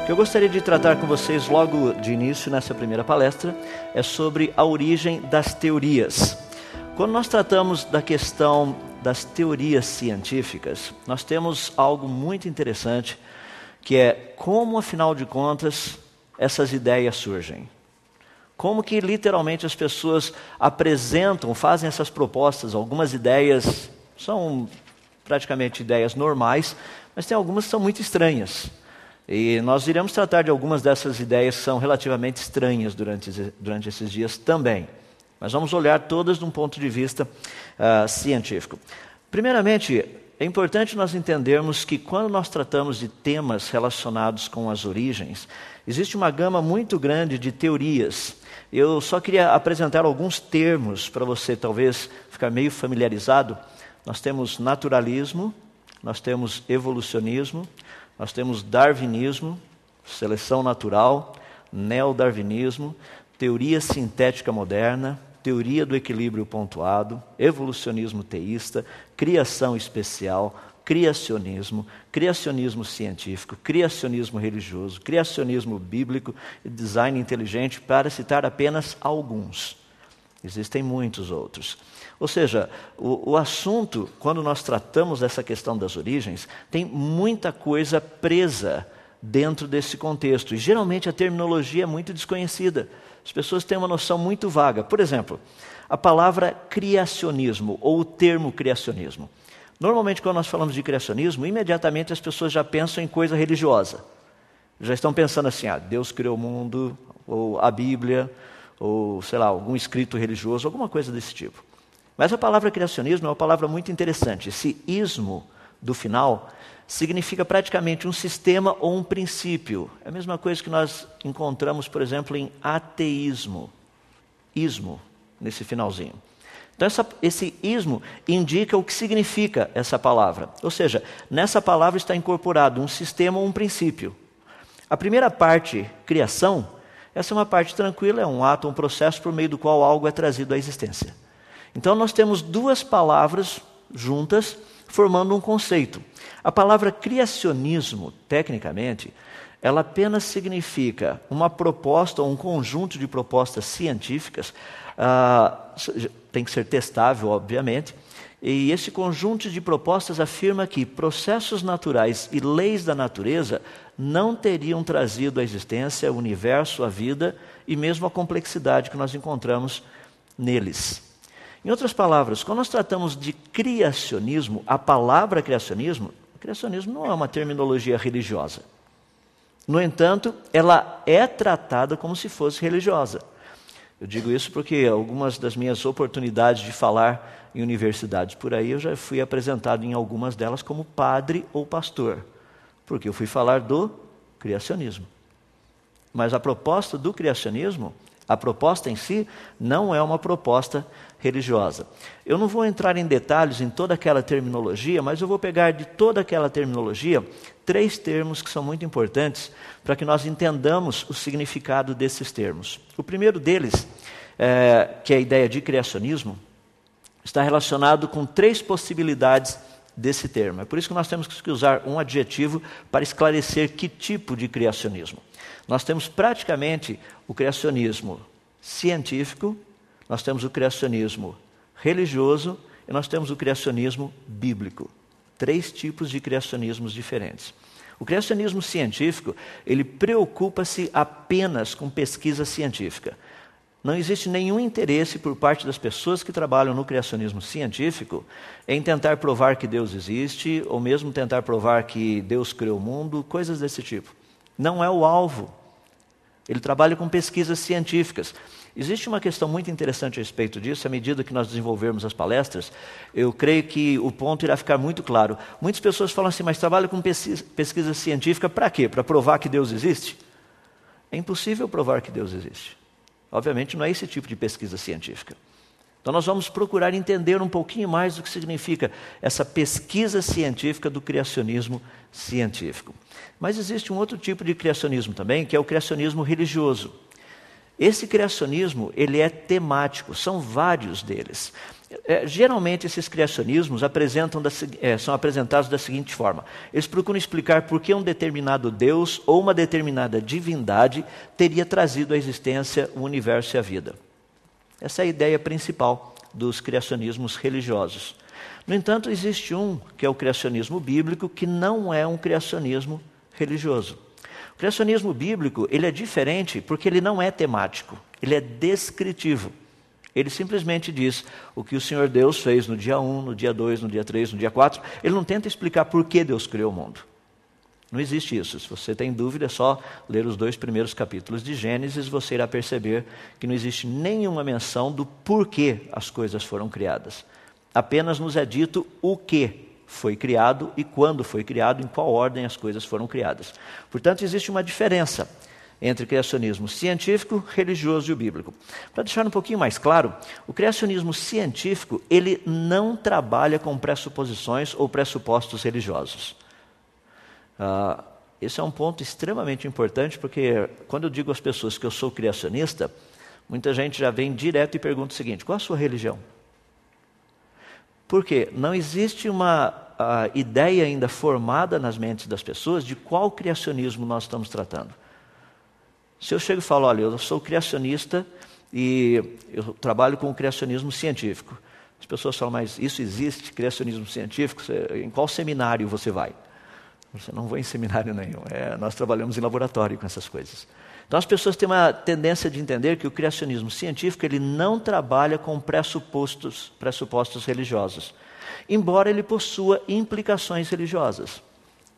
O que eu gostaria de tratar com vocês logo de início nessa primeira palestra é sobre a origem das teorias. Quando nós tratamos da questão das teorias científicas, nós temos algo muito interessante, que é como, afinal de contas, essas ideias surgem. Como que literalmente as pessoas apresentam, fazem essas propostas. Algumas ideias são praticamente ideias normais, mas tem algumas que são muito estranhas. E nós iremos tratar de algumas dessas ideias que são relativamente estranhas durante esses dias também. Mas vamos olhar todas de um ponto de vista científico. Primeiramente, é importante nós entendermos que quando nós tratamos de temas relacionados com as origens, existe uma gama muito grande de teorias. Eu só queria apresentar alguns termos para você talvez ficar meio familiarizado. Nós temos naturalismo, nós temos evolucionismo, nós temos darwinismo, seleção natural, neodarwinismo, teoria sintética moderna, teoria do equilíbrio pontuado, evolucionismo teísta, criação especial, criacionismo, criacionismo científico, criacionismo religioso, criacionismo bíblico e design inteligente, para citar apenas alguns. Existem muitos outros. Ou seja, o assunto, quando nós tratamos dessa questão das origens, tem muita coisa presa dentro desse contexto. E geralmente a terminologia é muito desconhecida. As pessoas têm uma noção muito vaga. Por exemplo, a palavra criacionismo ou o termo criacionismo. Normalmente quando nós falamos de criacionismo, imediatamente as pessoas já pensam em coisa religiosa. Já estão pensando assim, Deus criou o mundo, ou a Bíblia, ou sei lá, algum escrito religioso, alguma coisa desse tipo. Mas a palavra criacionismo é uma palavra muito interessante. Esse ismo do final significa praticamente um sistema ou um princípio. É a mesma coisa que nós encontramos, por exemplo, em ateísmo. Ismo, nesse finalzinho. Então esse ismo indica o que significa essa palavra. Ou seja, nessa palavra está incorporado um sistema ou um princípio. A primeira parte, criação, essa é uma parte tranquila, é um ato, um processo por meio do qual algo é trazido à existência. Então nós temos duas palavras juntas, formando um conceito. A palavra criacionismo, tecnicamente, ela apenas significa uma proposta ou um conjunto de propostas científicas, tem que ser testável, obviamente, e esse conjunto de propostas afirma que processos naturais e leis da natureza não teriam trazido à existência o universo, a vida e mesmo a complexidade que nós encontramos neles. Em outras palavras, quando nós tratamos de criacionismo, a palavra criacionismo não é uma terminologia religiosa. No entanto, ela é tratada como se fosse religiosa. Eu digo isso porque algumas das minhas oportunidades de falar em universidades por aí, eu já fui apresentado em algumas delas como padre ou pastor, porque eu fui falar do criacionismo. Mas a proposta do criacionismo, a proposta em si, não é uma proposta religiosa. Eu não vou entrar em detalhes em toda aquela terminologia, mas eu vou pegar de toda aquela terminologia 3 termos que são muito importantes para que nós entendamos o significado desses termos. O primeiro deles, que é a ideia de criacionismo, está relacionado com 3 possibilidades desse termo. É por isso que nós temos que usar um adjetivo para esclarecer que tipo de criacionismo. Nós temos praticamente o criacionismo científico, nós temos o criacionismo religioso e nós temos o criacionismo bíblico. 3 tipos de criacionismos diferentes. O criacionismo científico, ele preocupa-se apenas com pesquisa científica. Não existe nenhum interesse por parte das pessoas que trabalham no criacionismo científico em tentar provar que Deus existe, ou mesmo tentar provar que Deus criou o mundo, coisas desse tipo. Não é o alvo. Ele trabalha com pesquisas científicas. Existe uma questão muito interessante a respeito disso. À medida que nós desenvolvermos as palestras, eu creio que o ponto irá ficar muito claro. Muitas pessoas falam assim, mas trabalha com pesquisa científica para quê? Para provar que Deus existe? É impossível provar que Deus existe. Obviamente não é esse tipo de pesquisa científica. Então nós vamos procurar entender um pouquinho mais do que significa essa pesquisa científica do criacionismo científico. Mas existe um outro tipo de criacionismo também, que é o criacionismo religioso. Esse criacionismo, ele é temático, são vários deles. Geralmente esses criacionismos são apresentados da seguinte forma: eles procuram explicar por que um determinado Deus ou uma determinada divindade teria trazido à existência o universo e a vida. Essa é a ideia principal dos criacionismos religiosos. No entanto, existe que é o criacionismo bíblico, que não é um criacionismo religioso. O criacionismo bíblico, ele é diferente porque ele não é temático, ele é descritivo. Ele simplesmente diz o que o Senhor Deus fez no dia 1, no dia 2, no dia 3, no dia 4. Ele não tenta explicar por que Deus criou o mundo. Não existe isso. Se você tem dúvida, é só ler os 2 primeiros capítulos de Gênesis, você irá perceber que não existe nenhuma menção do porquê as coisas foram criadas. Apenas nos é dito o que foi criado e quando foi criado, em qual ordem as coisas foram criadas. Portanto, existe uma diferença entre o criacionismo científico, religioso e o bíblico. Para deixar um pouquinho mais claro, o criacionismo científico, ele não trabalha com pressuposições ou pressupostos religiosos. Esse é um ponto extremamente importante, porque quando eu digo às pessoas que eu sou criacionista, muita gente já vem direto e pergunta o seguinte: qual a sua religião? Por quê? Não existe uma ideia ainda formada nas mentes das pessoas de qual criacionismo nós estamos tratando. Se eu chego e falo, olha, eu sou criacionista e eu trabalho com o criacionismo científico. As pessoas falam, mas isso existe, criacionismo científico? Em qual seminário você vai? Você não vou em seminário nenhum, nós trabalhamos em laboratório com essas coisas. Então as pessoas têm uma tendência de entender que o criacionismo científico ele não trabalha com pressupostos religiosos, embora ele possua implicações religiosas.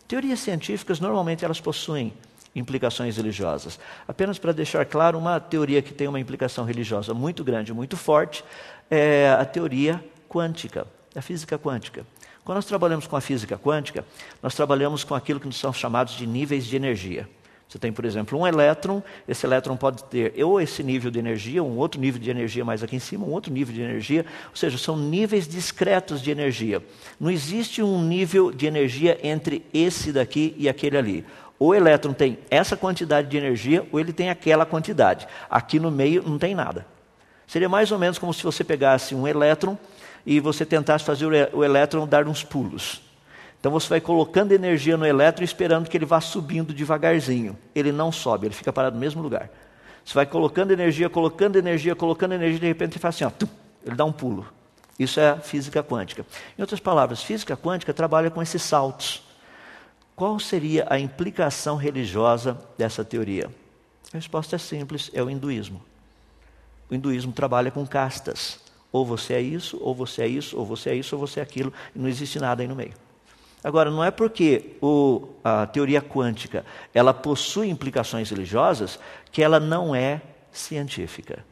Teorias científicas normalmente elas possuem implicações religiosas. Apenas para deixar claro, uma teoria que tem uma implicação religiosa muito grande, muito forte, é a teoria quântica, a física quântica. Quando nós trabalhamos com a física quântica, nós trabalhamos com aquilo que são chamados de níveis de energia. Você tem, por exemplo, um elétron, esse elétron pode ter ou esse nível de energia, um outro nível de energia mais aqui em cima, um outro nível de energia, ou seja, são níveis discretos de energia. Não existe um nível de energia entre esse daqui e aquele ali. O elétron tem essa quantidade de energia ou ele tem aquela quantidade. Aqui no meio não tem nada. Seria mais ou menos como se você pegasse um elétron e você tentasse fazer o elétron dar uns pulos. Então você vai colocando energia no elétron esperando que ele vá subindo devagarzinho. Ele não sobe, ele fica parado no mesmo lugar. Você vai colocando energia, de repente ele faz assim, ó, ele dá um pulo. Isso é a física quântica. Em outras palavras, física quântica trabalha com esses saltos. Qual seria a implicação religiosa dessa teoria? A resposta é simples, é o hinduísmo. O hinduísmo trabalha com castas. Ou você é isso, ou você é isso, ou você é isso, ou você é aquilo, e não existe nada aí no meio. Agora, não é porque a teoria quântica ela possui implicações religiosas que ela não é científica.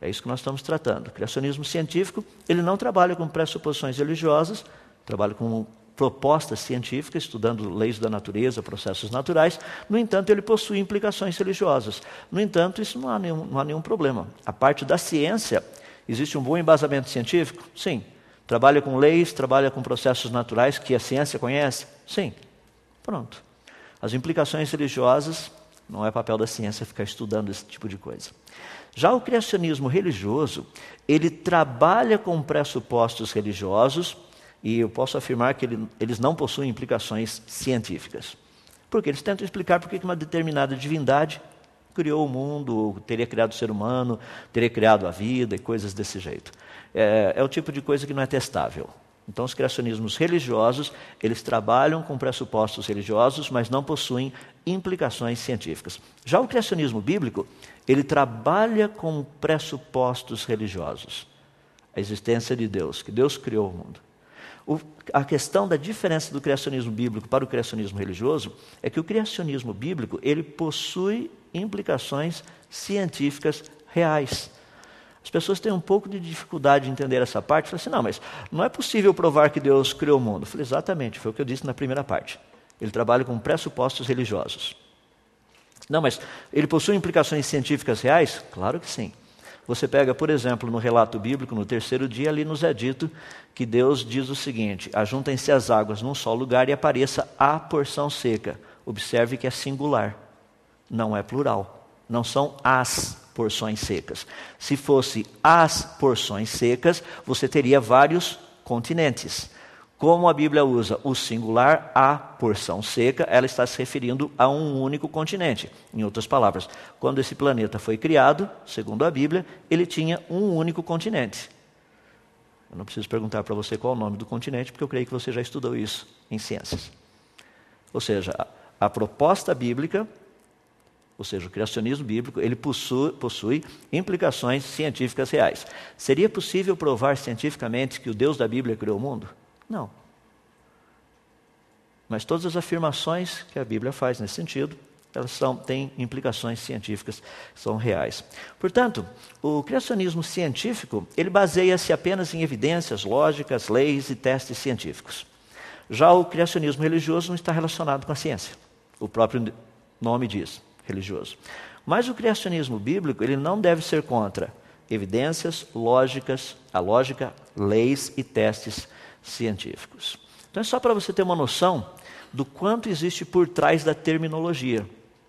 É isso que nós estamos tratando. O criacionismo científico, ele não trabalha com pressuposições religiosas, trabalha com propostas científicas, estudando leis da natureza, processos naturais. No entanto, ele possui implicações religiosas. No entanto, isso não há nenhum problema. A parte da ciência, existe um bom embasamento científico? Sim. Trabalha com leis, trabalha com processos naturais que a ciência conhece? Sim. Pronto. As implicações religiosas, não é papel da ciência ficar estudando esse tipo de coisa. Já o criacionismo religioso, ele trabalha com pressupostos religiosos e eu posso afirmar que eles não possuem implicações científicas. Porque eles tentam explicar por que uma determinada divindade criou o mundo, teria criado o ser humano, teria criado a vida e coisas desse jeito. É o tipo de coisa que não é testável. Então, os criacionismos religiosos, eles trabalham com pressupostos religiosos, mas não possuem implicações científicas. Já o criacionismo bíblico, ele trabalha com pressupostos religiosos. A existência de Deus, que Deus criou o mundo. A questão da diferença do criacionismo bíblico para o criacionismo religioso é que o criacionismo bíblico, ele possui implicações científicas reais. As pessoas têm um pouco de dificuldade de entender essa parte. Falam assim, não, mas não é possível provar que Deus criou o mundo. Eu falei, exatamente, foi o que eu disse na primeira parte. Ele trabalha com pressupostos religiosos. Não, mas ele possui implicações científicas reais? Claro que sim. Você pega, por exemplo, no relato bíblico, no 3º dia, ali nos é dito que Deus diz o seguinte, ajuntem-se as águas num só lugar e apareça a porção seca. Observe que é singular, não é plural. não são as porções secas. Se fosse as porções secas, você teria vários continentes. Como a Bíblia usa o singular, a porção seca, ela está se referindo a um único continente. Em outras palavras, quando esse planeta foi criado, segundo a Bíblia, ele tinha um único continente. Eu não preciso perguntar para você qual é o nome do continente, porque eu creio que você já estudou isso em ciências. Ou seja, a proposta bíblica, ou seja, o criacionismo bíblico, ele possui implicações científicas reais. Seria possível provar cientificamente que o Deus da Bíblia criou o mundo? Não. Mas todas as afirmações que a Bíblia faz nesse sentido, elas têm implicações científicas, são reais. Portanto, o criacionismo científico, ele baseia-se apenas em evidências lógicas, leis e testes científicos. Já o criacionismo religioso não está relacionado com a ciência. O próprio nome diz, religioso. Mas o criacionismo bíblico, ele não deve ser contra evidências lógicas, a lógica, leis e testes científicos. Então é só para você ter uma noção do quanto existe por trás da terminologia.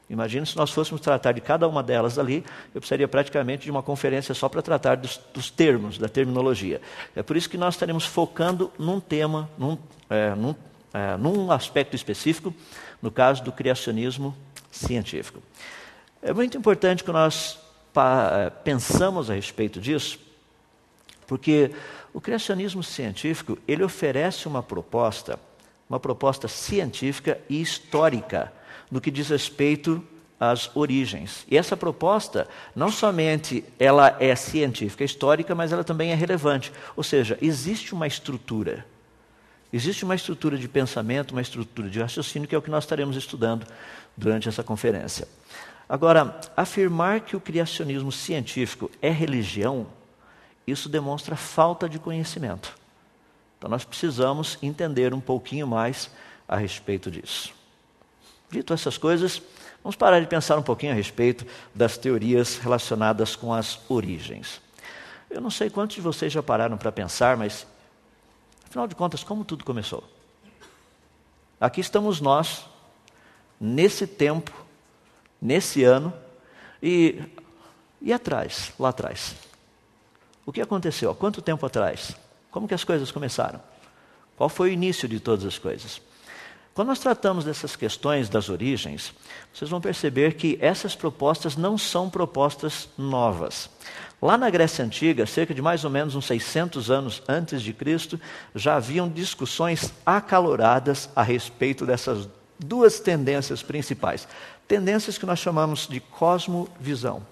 Imagina se nós fôssemos tratar de cada uma delas ali, eu precisaria praticamente de uma conferência só para tratar dos termos, da terminologia. É por isso que nós estaremos focando num tema, num aspecto específico, no caso do criacionismo científico. É muito importante que nós pensamos a respeito disso, porque o criacionismo científico, ele oferece uma proposta científica e histórica no que diz respeito às origens. E essa proposta, não somente ela é científica, histórica, mas ela também é relevante. Ou seja, existe uma estrutura de pensamento, uma estrutura de raciocínio, que é o que nós estaremos estudando durante essa conferência. Agora, afirmar que o criacionismo científico é religião, isso demonstra falta de conhecimento. Então nós precisamos entender um pouquinho mais a respeito disso. Dito essas coisas, vamos parar de pensar um pouquinho a respeito das teorias relacionadas com as origens. Eu não sei quantos de vocês já pararam para pensar, mas, afinal de contas, como tudo começou? Aqui estamos nós, nesse tempo, nesse ano, e atrás, lá atrás. O que aconteceu? Há quanto tempo atrás? Como que as coisas começaram? Qual foi o início de todas as coisas? Quando nós tratamos dessas questões das origens, vocês vão perceber que essas propostas não são propostas novas. Lá na Grécia Antiga, cerca de mais ou menos uns 600 anos antes de Cristo, já haviam discussões acaloradas a respeito dessas duas tendências principais. Tendências que nós chamamos de cosmovisão.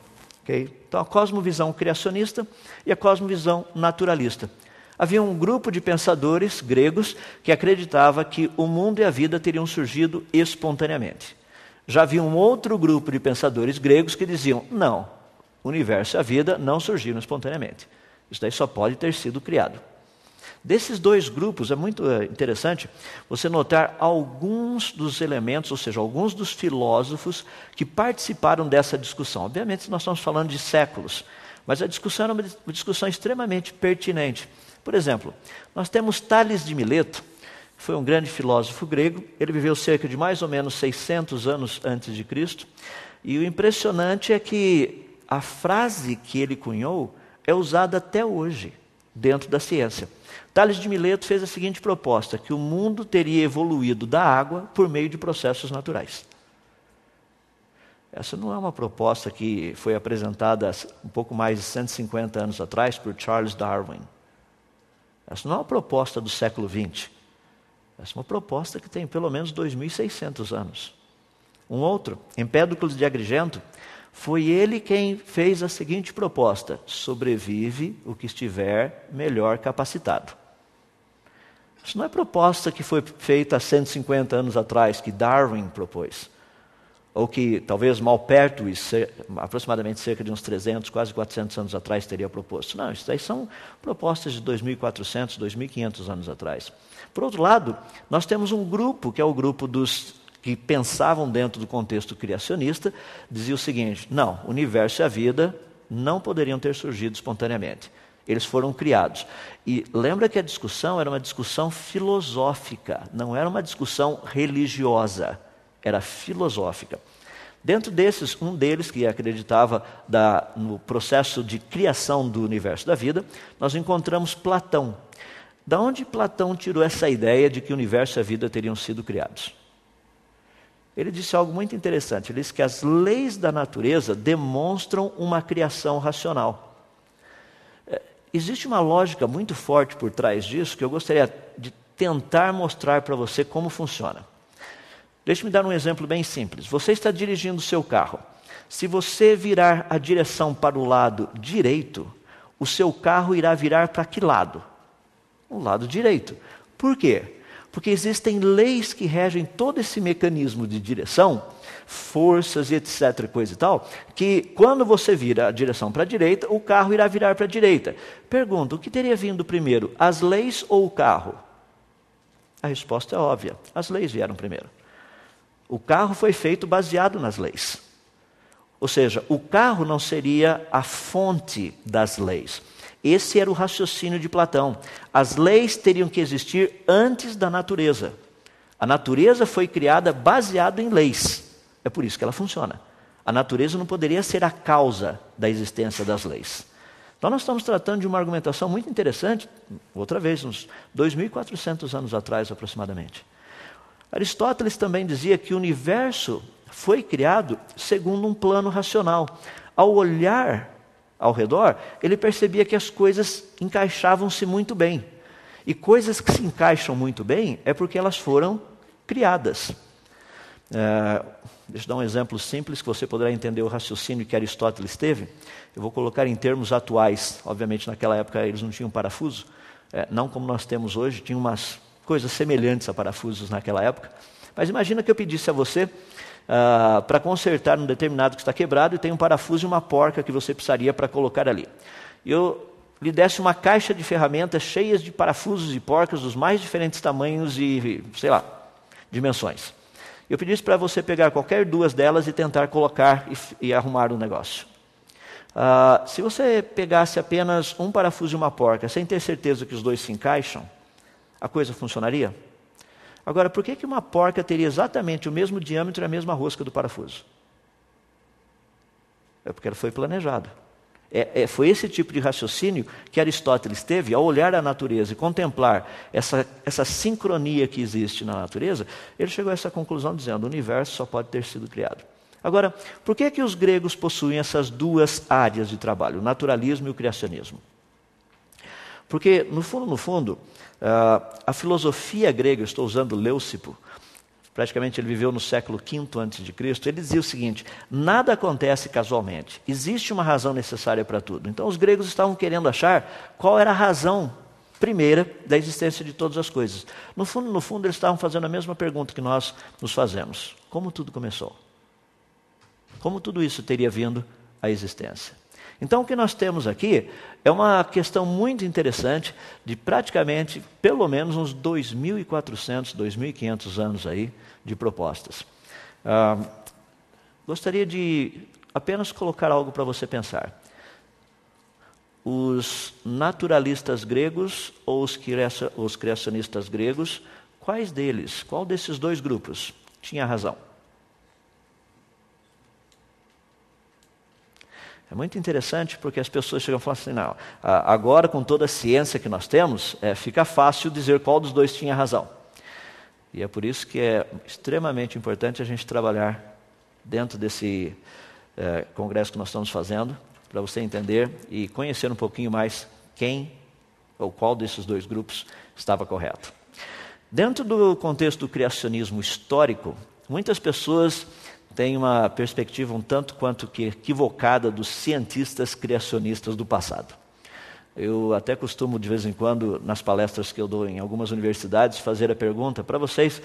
Okay? Então, a cosmovisão criacionista e a cosmovisão naturalista. Havia um grupo de pensadores gregos que acreditava que o mundo e a vida teriam surgido espontaneamente. Já havia um outro grupo de pensadores gregos que diziam, não, o universo e a vida não surgiram espontaneamente. Isso daí só pode ter sido criado. Desses dois grupos, é muito interessante você notar alguns dos elementos, ou seja, alguns dos filósofos que participaram dessa discussão. Obviamente, nós estamos falando de séculos, mas a discussão era uma discussão extremamente pertinente. Por exemplo, nós temos Tales de Mileto, que foi um grande filósofo grego. Ele viveu cerca de mais ou menos 600 anos antes de Cristo. E o impressionante é que a frase que ele cunhou é usada até hoje dentro da ciência. Tales de Mileto fez a seguinte proposta, que o mundo teria evoluído da água por meio de processos naturais. Essa não é uma proposta que foi apresentada um pouco mais de 150 anos atrás por Charles Darwin. Essa não é uma proposta do século XX. Essa é uma proposta que tem pelo menos 2.600 anos. Um outro, Empédocles de Agrigento, foi ele quem fez a seguinte proposta: sobrevive o que estiver melhor capacitado. Isso não é proposta que foi feita há 150 anos atrás, que Darwin propôs. Ou que talvez Malpertuis, aproximadamente cerca de uns 300, quase 400 anos atrás, teria proposto. Não, isso daí são propostas de 2.400, 2.500 anos atrás. Por outro lado, nós temos um grupo, que é o grupo dos que pensavam dentro do contexto criacionista, dizia o seguinte: não, o universo e a vida não poderiam ter surgido espontaneamente. Eles foram criados. E lembra que a discussão era uma discussão filosófica, não era uma discussão religiosa, era filosófica. Dentro desses, um deles, que acreditava no processo de criação do universo da vida, nós encontramos Platão. Da onde Platão tirou essa ideia de que o universo e a vida teriam sido criados? Ele disse algo muito interessante. Ele disse que as leis da natureza demonstram uma criação racional. Existe uma lógica muito forte por trás disso que eu gostaria de tentar mostrar para você como funciona. Deixe-me dar um exemplo bem simples. Você está dirigindo o seu carro. Se você virar a direção para o lado direito, o seu carro irá virar para que lado? O lado direito. Por quê? Porque existem leis que regem todo esse mecanismo de direção, forças e etc, coisa e tal, que quando você vira a direção para a direita, o carro irá virar para a direita. Pergunta, o que teria vindo primeiro, as leis ou o carro? A resposta é óbvia, as leis vieram primeiro. O carro foi feito baseado nas leis. Ou seja, o carro não seria a fonte das leis. Esse era o raciocínio de Platão. As leis teriam que existir antes da natureza. A natureza foi criada baseada em leis. É por isso que ela funciona. A natureza não poderia ser a causa da existência das leis. Então nós estamos tratando de uma argumentação muito interessante, outra vez, uns 2.400 anos atrás aproximadamente. Aristóteles também dizia que o universo foi criado segundo um plano racional. Ao olhar ao redor, ele percebia que as coisas encaixavam-se muito bem. E coisas que se encaixam muito bem é porque elas foram criadas. Deixa eu dar um exemplo simples que você poderá entender o raciocínio que Aristóteles teve. Eu vou colocar em termos atuais. Obviamente, naquela época eles não tinham parafuso, não como nós temos hoje, tinham umas coisas semelhantes a parafusos naquela época. Mas imagina que eu pedisse a você para consertar um determinado que está quebrado e tem um parafuso e uma porca que você precisaria para colocar ali. E eu lhe desse uma caixa de ferramentas cheias de parafusos e porcas dos mais diferentes tamanhos e, sei lá, dimensões. Eu pedisse para você pegar qualquer duas delas e tentar colocar e arrumar o negócio. Se você pegasse apenas um parafuso e uma porca, sem ter certeza que os dois se encaixam, a coisa funcionaria? Agora, por que uma porca teria exatamente o mesmo diâmetro e a mesma rosca do parafuso? É porque ela foi planejado. Foi esse tipo de raciocínio que Aristóteles teve ao olhar a natureza e contemplar essa sincronia que existe na natureza. Ele chegou a essa conclusão dizendo: o universo só pode ter sido criado. Agora, por que os gregos possuem essas duas áreas de trabalho, o naturalismo e o criacionismo? Porque, no fundo, a filosofia grega, eu estou usando Leucipo, praticamente ele viveu no século V a.C., ele dizia o seguinte: nada acontece casualmente, existe uma razão necessária para tudo. Então os gregos estavam querendo achar qual era a razão primeira da existência de todas as coisas. No fundo eles estavam fazendo a mesma pergunta que nós nos fazemos: como tudo começou? Como tudo isso teria vindo à existência? Então o que nós temos aqui é uma questão muito interessante de praticamente, pelo menos uns 2.400, 2.500 anos aí de propostas. Gostaria de apenas colocar algo para você pensar. Os naturalistas gregos ou os criacionistas gregos, qual desses dois grupos tinha razão? É muito interessante porque as pessoas chegam e falam assim: não, agora com toda a ciência que nós temos, fica fácil dizer qual dos dois tinha razão. E é por isso que é extremamente importante a gente trabalhar dentro desse congresso que nós estamos fazendo, para você entender e conhecer um pouquinho mais quem ou qual desses dois grupos estava correto. Dentro do contexto do criacionismo histórico, muitas pessoas tem uma perspectiva um tanto quanto que equivocada dos cientistas criacionistas do passado. Eu até costumo, de vez em quando, nas palestras que eu dou em algumas universidades, fazer a pergunta para vocês: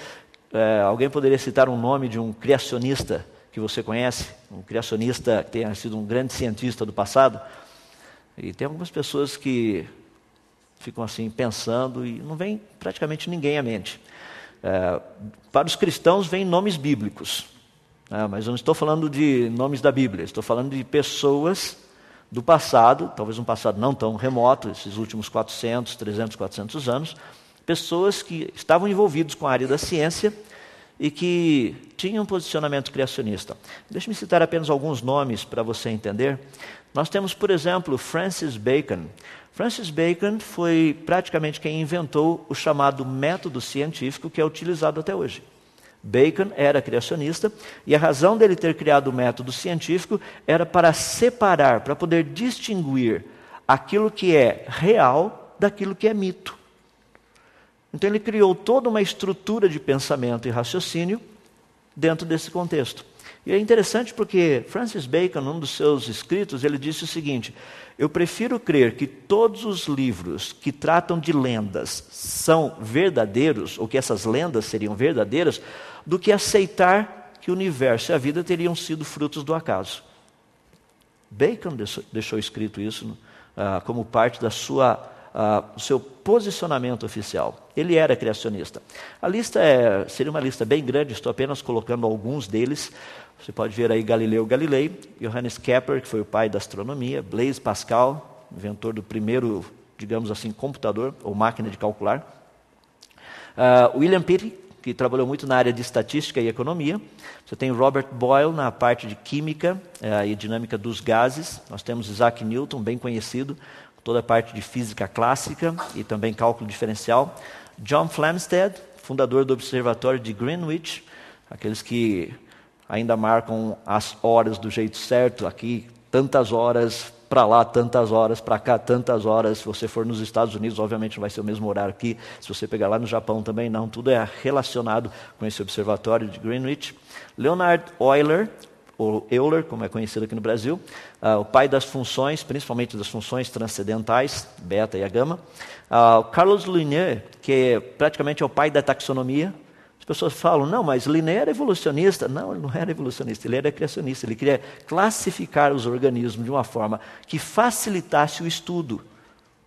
alguém poderia citar um nome de um criacionista que você conhece? Um criacionista que tenha sido um grande cientista do passado? E tem algumas pessoas que ficam assim pensando e não vem praticamente ninguém à mente. Para os cristãos vêm nomes bíblicos. Mas eu não estou falando de nomes da Bíblia, estou falando de pessoas do passado, talvez um passado não tão remoto, esses últimos 400, 300, 400 anos, pessoas que estavam envolvidos com a área da ciência e que tinha um posicionamento criacionista. Deixe-me citar apenas alguns nomes para você entender. Nós temos, por exemplo, Francis Bacon. Francis Bacon foi praticamente quem inventou o chamado método científico que é utilizado até hoje. Bacon era criacionista e a razão dele ter criado o método científico era para separar, para poder distinguir aquilo que é real daquilo que é mito. Então ele criou toda uma estrutura de pensamento e raciocínio dentro desse contexto. E é interessante porque Francis Bacon, num dos seus escritos, ele disse o seguinte: eu prefiro crer que todos os livros que tratam de lendas são verdadeiros, ou que essas lendas seriam verdadeiras, do que aceitar que o universo e a vida teriam sido frutos do acaso. Bacon deixou escrito isso como parte do seu posicionamento oficial. Ele era criacionista. A lista seria uma lista bem grande, estou apenas colocando alguns deles. Você pode ver aí Galileu Galilei, Johannes Kepler, que foi o pai da astronomia, Blaise Pascal, inventor do primeiro, digamos assim, computador ou máquina de calcular. William Pitt, que trabalhou muito na área de estatística e economia. Você tem Robert Boyle na parte de química e dinâmica dos gases. Nós temos Isaac Newton, bem conhecido, toda a parte de física clássica e também cálculo diferencial. John Flamsteed, fundador do Observatório de Greenwich, aqueles que ainda marcam as horas do jeito certo, aqui tantas horas, para lá tantas horas, para cá tantas horas. Se você for nos Estados Unidos, obviamente não vai ser o mesmo horário aqui. Se você pegar lá no Japão também não, tudo é relacionado com esse observatório de Greenwich. Leonhard Euler, ou Euler, como é conhecido aqui no Brasil, o pai das funções, principalmente das funções transcendentais, beta e a gama. Carlos Linné, que praticamente é o pai da taxonomia. As pessoas falam, não, mas Linné era evolucionista. Não, ele não era evolucionista, ele era criacionista. Ele queria classificar os organismos de uma forma que facilitasse o estudo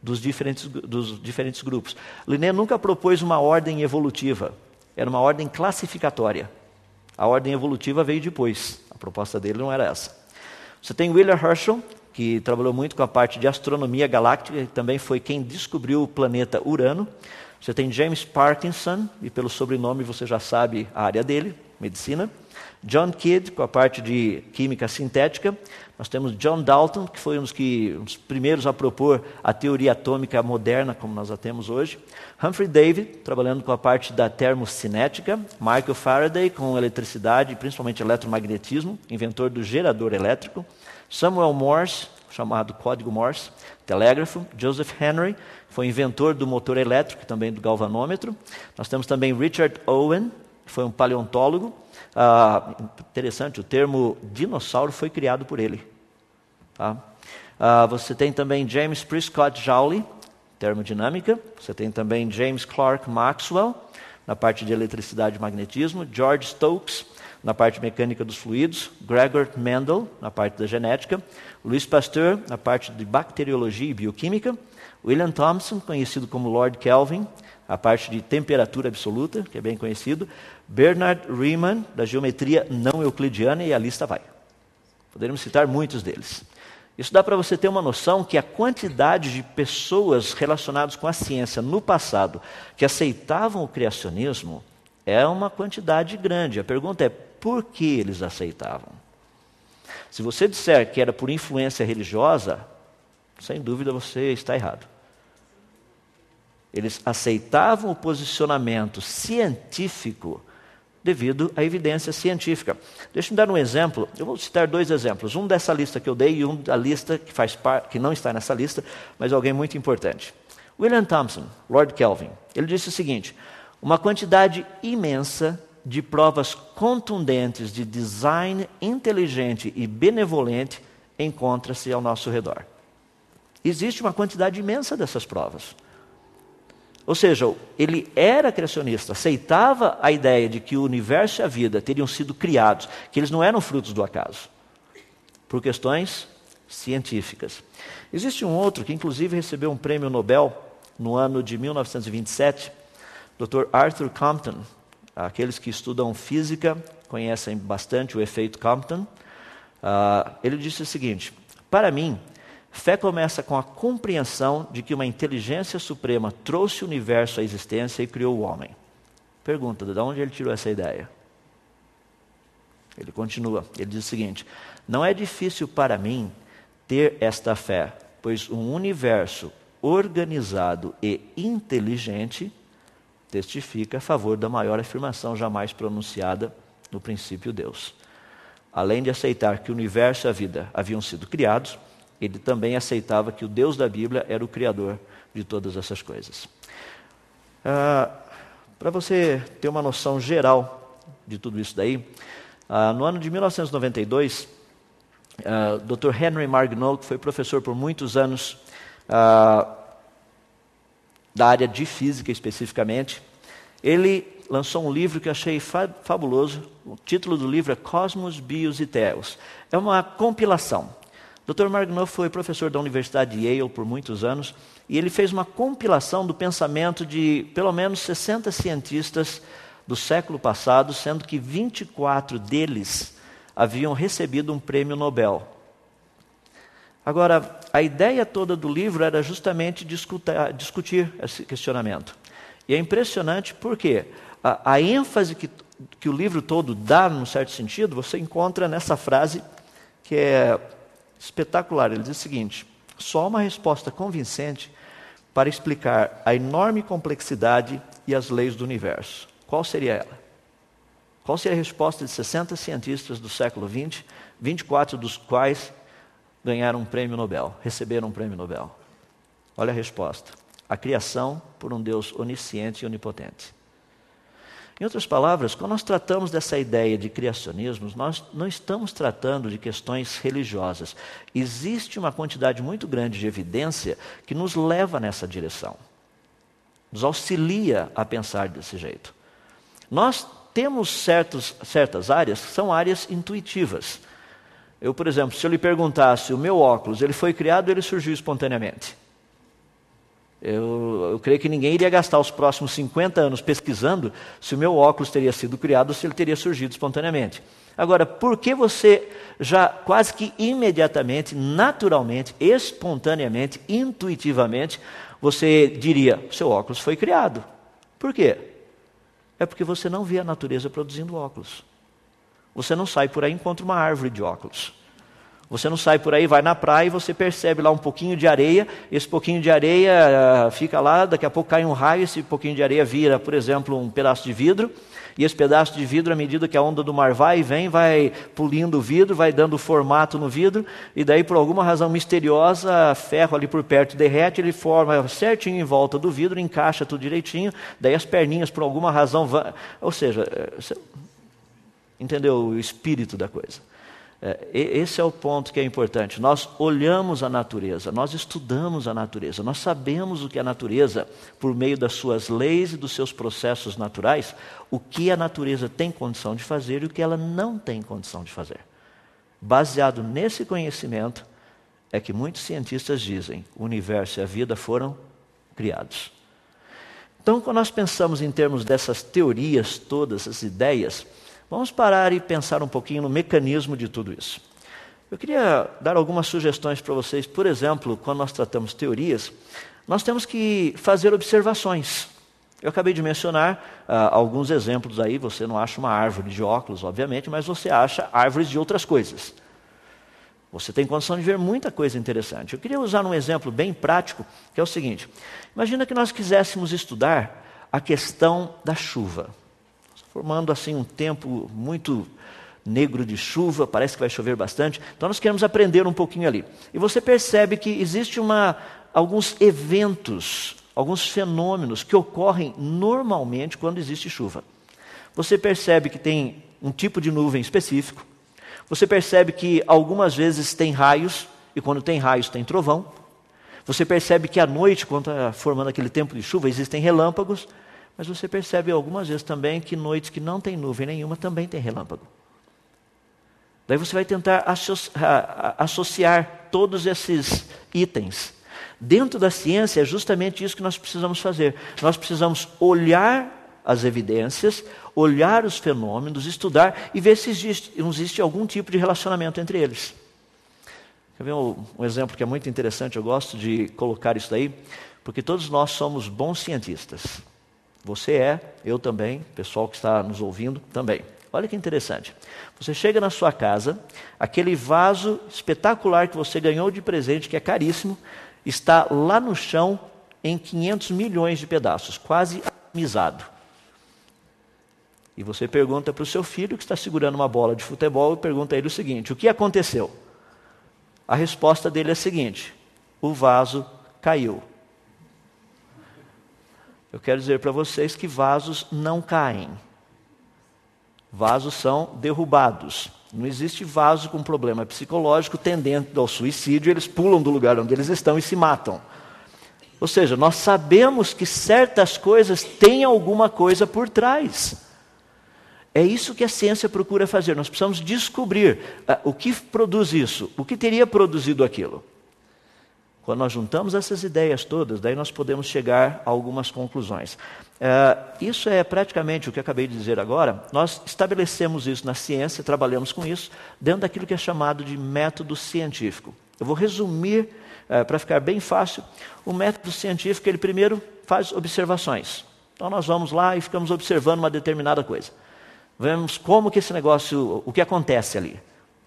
dos diferentes grupos. Linné nunca propôs uma ordem evolutiva, era uma ordem classificatória. A ordem evolutiva veio depois, a proposta dele não era essa. Você tem William Herschel, que trabalhou muito com a parte de astronomia galáctica, e também foi quem descobriu o planeta Urano. Você tem James Parkinson, e pelo sobrenome você já sabe a área dele, medicina. John Kidd, com a parte de química sintética. Nós temos John Dalton, que foi um dos primeiros a propor a teoria atômica moderna, como nós a temos hoje. Humphrey Davy, trabalhando com a parte da termocinética. Michael Faraday, com eletricidade, principalmente eletromagnetismo, inventor do gerador elétrico. Samuel Morse, chamado código Morse, telégrafo. Joseph Henry, foi inventor do motor elétrico, também do galvanômetro. Nós temos também Richard Owen, que foi um paleontólogo. Interessante, o termo dinossauro foi criado por ele. Tá? Você tem também James Prescott Joule, termodinâmica. Você tem também James Clerk Maxwell, na parte de eletricidade e magnetismo. George Stokes, na parte mecânica dos fluidos. Gregor Mendel, na parte da genética. Louis Pasteur, na parte de bacteriologia e bioquímica. William Thomson, conhecido como Lord Kelvin, a parte de temperatura absoluta, que é bem conhecido. Bernard Riemann, da geometria não euclidiana, e a lista vai. Poderíamos citar muitos deles. Isso dá para você ter uma noção que a quantidade de pessoas relacionadas com a ciência no passado que aceitavam o criacionismo é uma quantidade grande. A pergunta é, por que eles aceitavam? Se você disser que era por influência religiosa, sem dúvida você está errado. Eles aceitavam o posicionamento científico devido à evidência científica. Deixa eu dar um exemplo. Eu vou citar 2 exemplos. Um dessa lista que eu dei e um da lista que não está nessa lista, mas alguém muito importante. William Thomson, Lord Kelvin, ele disse o seguinte: uma quantidade imensa de provas contundentes de design inteligente e benevolente encontra-se ao nosso redor. Existe uma quantidade imensa dessas provas. Ou seja, ele era criacionista, aceitava a ideia de que o universo e a vida teriam sido criados, que eles não eram frutos do acaso, por questões científicas. Existe um outro que inclusive recebeu um prêmio Nobel no ano de 1927, Dr. Arthur Compton. Aqueles que estudam física conhecem bastante o efeito Compton. Ele disse o seguinte: para mim, fé começa com a compreensão de que uma inteligência suprema trouxe o universo à existência e criou o homem. Pergunta, de onde ele tirou essa ideia? Ele continua, ele diz o seguinte: não é difícil para mim ter esta fé, pois um universo organizado e inteligente testifica a favor da maior afirmação jamais pronunciada no princípio Deus. Além de aceitar que o universo e a vida haviam sido criados, ele também aceitava que o Deus da Bíblia era o criador de todas essas coisas. Para você ter uma noção geral de tudo isso daí, no ano de 1992, Dr. Henry Margnow, que foi professor por muitos anos da área de física especificamente, ele lançou um livro que eu achei fabuloso. O título do livro é Cosmos, Bios e Theos. É uma compilação. Dr. Margnow foi professor da Universidade de Yale por muitos anos e ele fez uma compilação do pensamento de pelo menos 60 cientistas do século passado, sendo que 24 deles haviam recebido um prêmio Nobel. Agora, a ideia toda do livro era justamente discutir esse questionamento. E é impressionante porque a ênfase que o livro todo dá, num certo sentido, você encontra nessa frase que é espetacular. Ele diz o seguinte: só uma resposta convincente para explicar a enorme complexidade e as leis do universo. Qual seria ela? Qual seria a resposta de 60 cientistas do século XX, 24 dos quais ganharam um prêmio Nobel, receberam um prêmio Nobel? Olha a resposta: a criação por um Deus onisciente e onipotente. Em outras palavras, quando nós tratamos dessa ideia de criacionismo, nós não estamos tratando de questões religiosas. Existe uma quantidade muito grande de evidência que nos leva nessa direção, nos auxilia a pensar desse jeito. Nós temos certas áreas que são áreas intuitivas. Eu, por exemplo, se eu lhe perguntasse, o meu óculos, ele foi criado ou ele surgiu espontaneamente? Eu creio que ninguém iria gastar os próximos 50 anos pesquisando se o meu óculos teria sido criado ou se ele teria surgido espontaneamente. Agora, por que você já quase que imediatamente, naturalmente, espontaneamente, intuitivamente, você diria, seu óculos foi criado? Por quê? É porque você não vê a natureza produzindo óculos. Você não sai por aí e encontra uma árvore de óculos. Você não sai por aí, vai na praia e você percebe lá um pouquinho de areia, esse pouquinho de areia fica lá, daqui a pouco cai um raio, esse pouquinho de areia vira, por exemplo, um pedaço de vidro, e esse pedaço de vidro, à medida que a onda do mar vai e vem, vai pulindo o vidro, vai dando formato no vidro, e daí por alguma razão misteriosa, ferro ali por perto derrete, ele forma certinho em volta do vidro, encaixa tudo direitinho, daí as perninhas por alguma razão vão... Ou seja, você entendeu o espírito da coisa? Esse é o ponto que é importante. Nós olhamos a natureza, nós estudamos a natureza, nós sabemos o que a natureza, por meio das suas leis e dos seus processos naturais, o que a natureza tem condição de fazer e o que ela não tem condição de fazer. Baseado nesse conhecimento, é que muitos cientistas dizem o universo e a vida foram criados. Então, quando nós pensamos em termos dessas teorias todas, essas ideias, vamos parar e pensar um pouquinho no mecanismo de tudo isso. Eu queria dar algumas sugestões para vocês. Por exemplo, quando nós tratamos teorias, nós temos que fazer observações. Eu acabei de mencionar alguns exemplos aí. Você não acha uma árvore de óculos, obviamente, mas você acha árvores de outras coisas. Você tem condição de ver muita coisa interessante. Eu queria usar um exemplo bem prático, que é o seguinte. Imagina que nós quiséssemos estudar a questão da chuva. Formando assim um tempo muito negro de chuva, parece que vai chover bastante. Então nós queremos aprender um pouquinho ali. E você percebe que existe alguns eventos, alguns fenômenos que ocorrem normalmente quando existe chuva. Você percebe que tem um tipo de nuvem específico. Você percebe que algumas vezes tem raios, e quando tem raios tem trovão. Você percebe que à noite, quando está formando aquele tempo de chuva, existem relâmpagos. Mas você percebe algumas vezes também que noites que não tem nuvem nenhuma também tem relâmpago. Daí você vai tentar associar todos esses itens. Dentro da ciência é justamente isso que nós precisamos fazer. Nós precisamos olhar as evidências, olhar os fenômenos, estudar e ver se existe algum tipo de relacionamento entre eles. Quer ver um exemplo que é muito interessante? Eu gosto de colocar isso daí, porque todos nós somos bons cientistas. Você é, eu também, o pessoal que está nos ouvindo também. Olha que interessante. Você chega na sua casa, aquele vaso espetacular que você ganhou de presente, que é caríssimo, está lá no chão em 500 milhões de pedaços, quase atomizado. E você pergunta para o seu filho, que está segurando uma bola de futebol, e pergunta a ele o seguinte: o que aconteceu? A resposta dele é a seguinte: o vaso caiu. Eu quero dizer para vocês que vasos não caem. Vasos são derrubados. Não existe vaso com problema psicológico tendente ao suicídio, eles pulam do lugar onde eles estão e se matam. Ou seja, nós sabemos que certas coisas têm alguma coisa por trás. É isso que a ciência procura fazer. Nós precisamos descobrir o que produz isso, o que teria produzido aquilo. Quando nós juntamos essas ideias todas, daí nós podemos chegar a algumas conclusões. Isso é praticamente o que eu acabei de dizer agora. Nós estabelecemos isso na ciência, trabalhamos com isso, dentro daquilo que é chamado de método científico. Eu vou resumir, para ficar bem fácil. O método científico, ele primeiro faz observações. Então nós vamos lá e ficamos observando uma determinada coisa. Vemos como que esse negócio, o que acontece ali.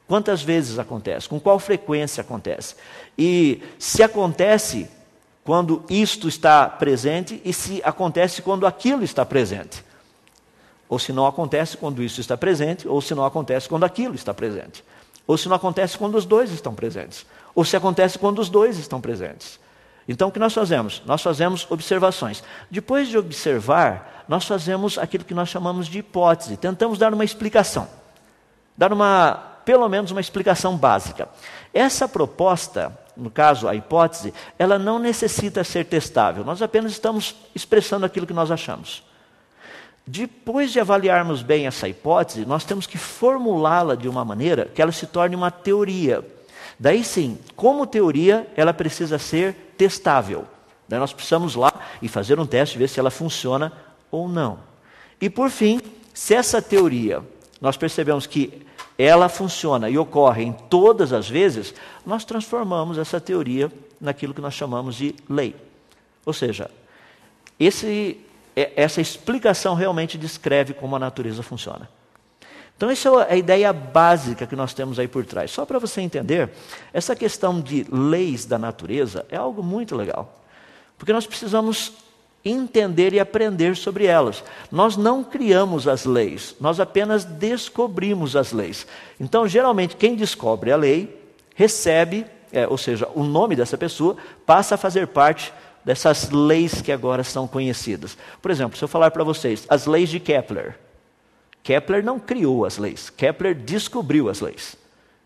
Quantas vezes acontece? Com qual frequência acontece? E se acontece quando isto está presente e se acontece quando aquilo está presente. Ou se não acontece quando isso está presente, ou se não acontece quando aquilo está presente. Ou se não acontece quando os dois estão presentes. Ou se acontece quando os dois estão presentes. Então o que nós fazemos? Nós fazemos observações. Depois de observar, nós fazemos aquilo que nós chamamos de hipótese. Tentamos dar uma explicação. Pelo menos uma explicação básica. Essa proposta, no caso a hipótese, ela não necessita ser testável. Nós apenas estamos expressando aquilo que nós achamos. Depois de avaliarmos bem essa hipótese, nós temos que formulá-la de uma maneira que ela se torne uma teoria. Daí sim, como teoria, ela precisa ser testável. Daí nós precisamos lá e fazer um teste, ver se ela funciona ou não. E por fim, se essa teoria, nós percebemos que ela funciona e ocorre em todas as vezes, nós transformamos essa teoria naquilo que nós chamamos de lei. Ou seja, essa explicação realmente descreve como a natureza funciona. Então essa é a ideia básica que nós temos aí por trás. Só para você entender, essa questão de leis da natureza é algo muito legal. Porque nós precisamos entender e aprender sobre elas. Nós não criamos as leis, nós apenas descobrimos as leis. Então, geralmente, quem descobre a lei, recebe, ou seja, o nome dessa pessoa passa a fazer parte dessas leis que agora são conhecidas. Por exemplo, se eu falar para vocês, as leis de Kepler. Kepler não criou as leis, Kepler descobriu as leis.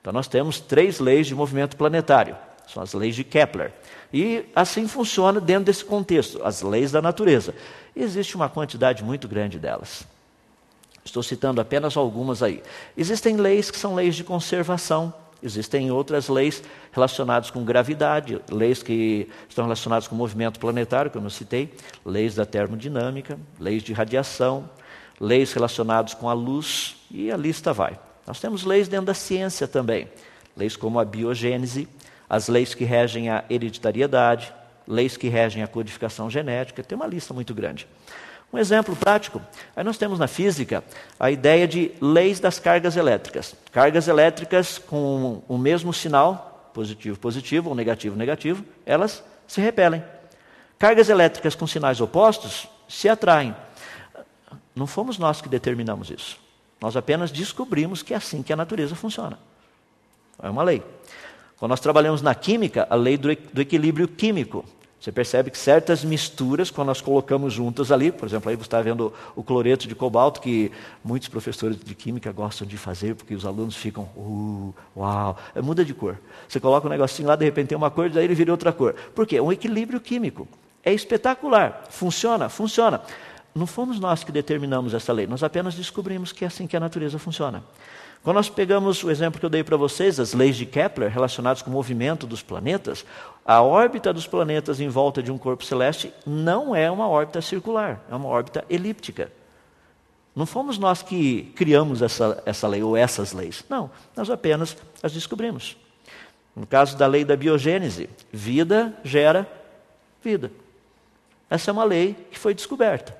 Então, nós temos 3 leis de movimento planetário, são as leis de Kepler. E assim funciona dentro desse contexto, as leis da natureza. E existe uma quantidade muito grande delas. Estou citando apenas algumas aí. Existem leis que são leis de conservação, existem outras leis relacionadas com gravidade, leis que estão relacionadas com o movimento planetário, como eu citei, leis da termodinâmica, leis de radiação, leis relacionadas com a luz, e a lista vai. Nós temos leis dentro da ciência também, leis como a biogênese, as leis que regem a hereditariedade, leis que regem a codificação genética, tem uma lista muito grande. Um exemplo prático, aí nós temos na física a ideia de leis das cargas elétricas. Cargas elétricas com o mesmo sinal, positivo, positivo ou negativo, negativo, elas se repelem. Cargas elétricas com sinais opostos se atraem. Não fomos nós que determinamos isso. Nós apenas descobrimos que é assim que a natureza funciona. É uma lei. Quando nós trabalhamos na química, a lei do equilíbrio químico. Você percebe que certas misturas, quando nós colocamos juntas ali, por exemplo, aí você está vendo o cloreto de cobalto, que muitos professores de química gostam de fazer, porque os alunos ficam, uau, muda de cor. Você coloca um negocinho lá, de repente tem uma cor, daí ele vira outra cor. Por quê? Um equilíbrio químico. É espetacular. Funciona, funciona. Não fomos nós que determinamos essa lei, nós apenas descobrimos que é assim que a natureza funciona. Quando nós pegamos o exemplo que eu dei para vocês, as leis de Kepler, relacionadas com o movimento dos planetas, a órbita dos planetas em volta de um corpo celeste não é uma órbita circular, é uma órbita elíptica. Não fomos nós que criamos essa lei ou essas leis. Não, nós apenas as descobrimos. No caso da lei da biogênese, vida gera vida. Essa é uma lei que foi descoberta.